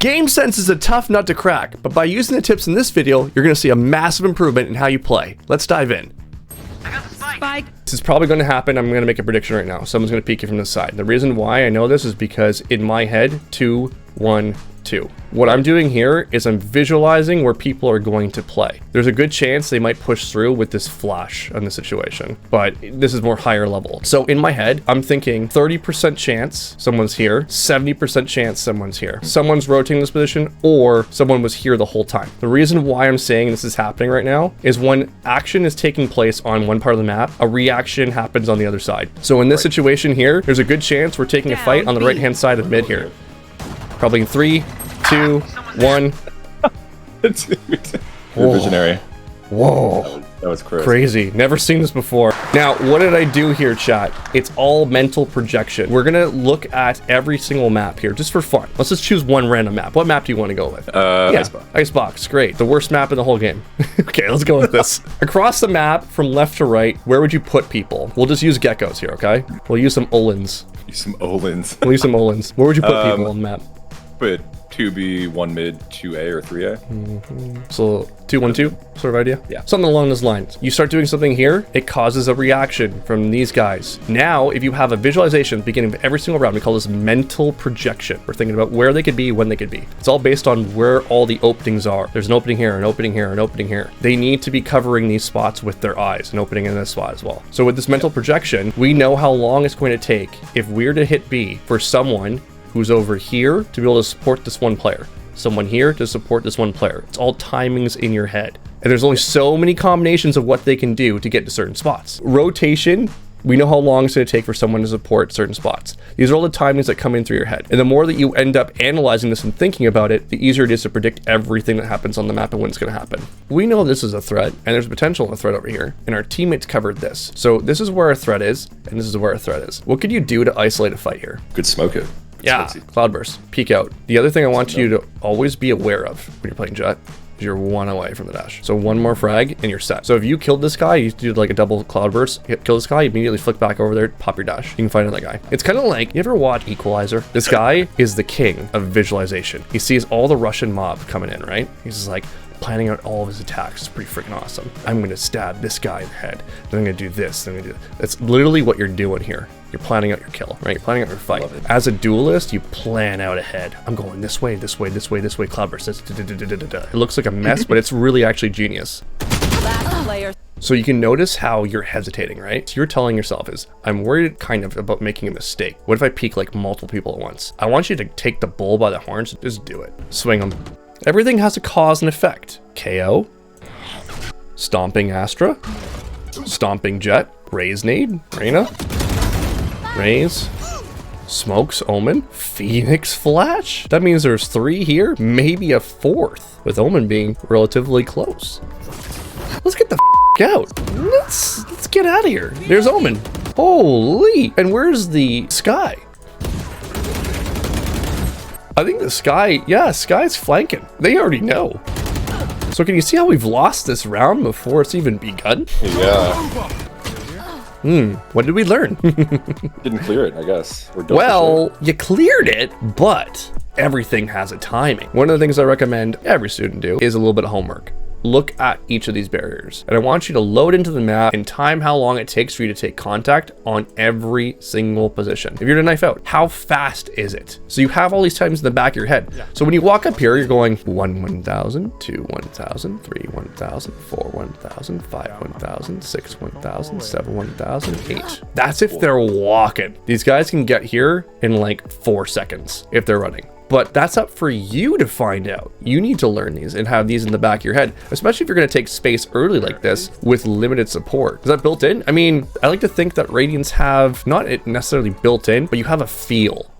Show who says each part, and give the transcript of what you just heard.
Speaker 1: Gamesense is a tough nut to crack, but by using the tips in this video, you're going to see a massive improvement in how you play. Let's dive in.
Speaker 2: I got the spike.
Speaker 1: This is probably going to happen. I'm going to make a prediction right now. Someone's going to peek you from the side. The reason why I know this is because in my head, 2, 1, 2. What I'm doing here is I'm visualizing where people are going to play. There's a good chance they might push through with this flash on the situation, but this is more higher level. So in my head, I'm thinking 30% chance someone's here, 70% chance someone's here. Someone's rotating this position, or someone was here the whole time. The reason why I'm saying this is happening right now is when action is taking place on one part of the map, a reaction happens on the other side. So in this situation here, there's a good chance we're taking a fight on the right-hand side of mid here. Probably in 3, 2, 1.
Speaker 3: Dude, you're visionary.
Speaker 1: Whoa.
Speaker 3: That was
Speaker 1: crazy. Never seen this before. Now, what did I do here, chat? It's all mental projection. We're gonna look at every single map here, just for fun. Let's just choose one random map. What map do you want to go with?
Speaker 3: Icebox.
Speaker 1: Icebox, great. The worst map in the whole game. Okay, let's go with this. Across the map, from left to right, where would you put people? We'll just use geckos here, okay? We'll use some Olins.
Speaker 3: Use some Olins.
Speaker 1: We'll use some Olins. Where would you put people on the map?
Speaker 3: Put 2B, 1 mid, 2A or 3A.
Speaker 1: So 2-1-2 sort of idea?
Speaker 3: Yeah.
Speaker 1: Something along those lines. You start doing something here, it causes a reaction from these guys. Now, if you have a visualization at the beginning of every single round, we call this mental projection. We're thinking about where they could be, when they could be. It's all based on where all the openings are. There's an opening here, an opening here, an opening here. They need to be covering these spots with their eyes, an opening in this spot as well. So with this mental projection, we know how long it's going to take if we're to hit B for someone who's over here to be able to support this one player. Someone here to support this one player. It's all timings in your head. And there's only so many combinations of what they can do to get to certain spots. Rotation, we know how long it's going to take for someone to support certain spots. These are all the timings that come in through your head. And the more that you end up analyzing this and thinking about it, the easier it is to predict everything that happens on the map and when it's going to happen. We know this is a threat, and there's potential of a threat over here, and our teammates covered this. So this is where our threat is, and this is where our threat is. What could you do to isolate a fight here?
Speaker 3: Could smoke it.
Speaker 1: Yeah, cloudburst, peek out. The other thing I want you to always be aware of when you're playing Jet is you're 1 away from the dash. So 1 more frag and you're set. So if you killed this guy, you do like a double cloudburst, kill this guy, immediately flick back over there, pop your dash. You can find another guy. It's kind of like, you ever watch Equalizer? This guy is the king of visualization. He sees all the Russian mob coming in, right? He's just like, planning out all of his attacks. It's pretty freaking awesome. I'm gonna stab this guy in the head. Then I'm gonna do this. Then I'm gonna do that. That's literally what you're doing here. You're planning out your kill, right? You're planning out your fight. As a duelist, you plan out ahead. I'm going this way, this way, this way, this way. Cloudburst. It looks like a mess, but it's really actually genius.
Speaker 2: Last player.
Speaker 1: So you can notice how you're hesitating, right? So you're telling yourself is, I'm worried kind of about making a mistake. What if I peek like multiple people at once? I want you to take the bull by the horns. Just do it. Swing them. Everything has a cause and effect. KO, Stomping Astra, Stomping Jet, Raise Nade, Reyna, Raise, Smokes Omen, Phoenix Flash. That means there's 3 here, maybe a 4th, with Omen being relatively close. Let's get the out. Let's get out of here. There's Omen. Holy! And where's the Sky? I think the Sky, yeah, Sky's flanking. They already know. So can you see how we've lost this round before it's even begun?
Speaker 3: Yeah.
Speaker 1: What did we learn?
Speaker 3: Didn't clear it, I guess.
Speaker 1: Well, you cleared it, but everything has a timing. One of the things I recommend every student do is a little bit of homework. Look at each of these barriers, and I want you to load into the map and time how long it takes for you to take contact on every single position. If you're to knife out, how fast is it? So you have all these times in the back of your head. Yeah. So when you walk up here, you're going 1, 1,000, 2, 1,000, 3, 1,000, 4, 1,000, 5, 1,000, 6, 1,000, 7, 1,000, 8. That's if they're walking. These guys can get here in like 4 seconds if they're running. But that's up for you to find out. You need to learn these and have these in the back of your head, especially if you're gonna take space early like this with limited support. Is that built in? I mean, I like to think that Radiants have, not it necessarily built in, but you have a feel.